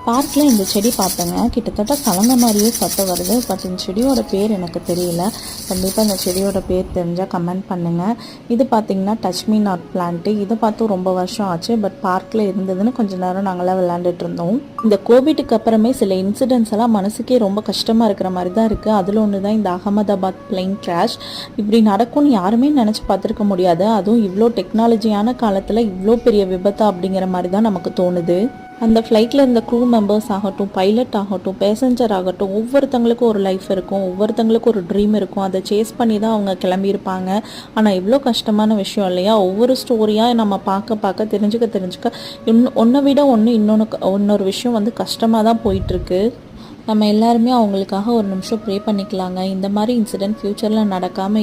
பார்க்கில் இந்த செடி பார்த்தேங்க. கிட்டத்தட்ட கலந்த மாதிரியே சத்தம் வருது. பட் இந்த செடியோட பேர் எனக்கு தெரியல. கண்டிப்பாக இந்த செடியோட பேர் தெரிஞ்சால் கமெண்ட் பண்ணுங்கள். இது பார்த்திங்கன்னா டச் மீ நாட் பிளான்ட்டு. இதை பார்த்து ரொம்ப வருஷம் ஆச்சு. பட் பார்க்கில் இருந்ததுன்னு கொஞ்சம் நேரம் நாங்களாம் விளையாண்டுட்டு இருந்தோம். இந்த கோவிட்டுக்கு அப்புறமே சில இன்சிடென்ட்ஸ் எல்லாம் மனசுக்கே ரொம்ப கஷ்டமாக இருக்கிற மாதிரி தான் இருக்குது. அதில் ஒன்று தான் இந்த அகமதாபாத் பிளேன் கிராஷ். இப்படி நடக்கும்னு யாருமே நினச்சி பார்த்துருக்க முடியாது. அதுவும் இவ்வளோ டெக்னாலஜியான காலத்தில் இவ்வளோ பெரிய விபத்தா அப்படிங்கிற மாதிரி தான் நமக்கு தோணுது. அந்த ஃப்ளைட்டில் இருந்த க்ரூ மெம்பர்ஸ் ஆகட்டும், பைலட் ஆகட்டும், பேசஞ்சர் ஆகட்டும், ஒவ்வொருத்தங்களுக்கும் ஒரு லைஃப் இருக்கும், ஒவ்வொருத்தங்களுக்கும் ஒரு ட்ரீம் இருக்கும். அதை சேஸ் பண்ணி தான் அவங்க கிளம்பியிருப்பாங்க. ஆனால் எவ்வளோ கஷ்டமான விஷயம் இல்லையா? ஒவ்வொரு ஸ்டோரியாக நம்ம பார்க்க தெரிஞ்சுக்க ஒன்றை விட இன்னொரு விஷயம் வந்து கஷ்டமாக தான் போயிட்டுருக்கு. நம்ம எல்லாருமே அவங்களுக்காக ஒரு நிமிஷம் ப்ரே பண்ணிக்கலாங்க. இந்த மாதிரி இன்சிடென்ட் ஃப்யூச்சரில் நடக்காமல்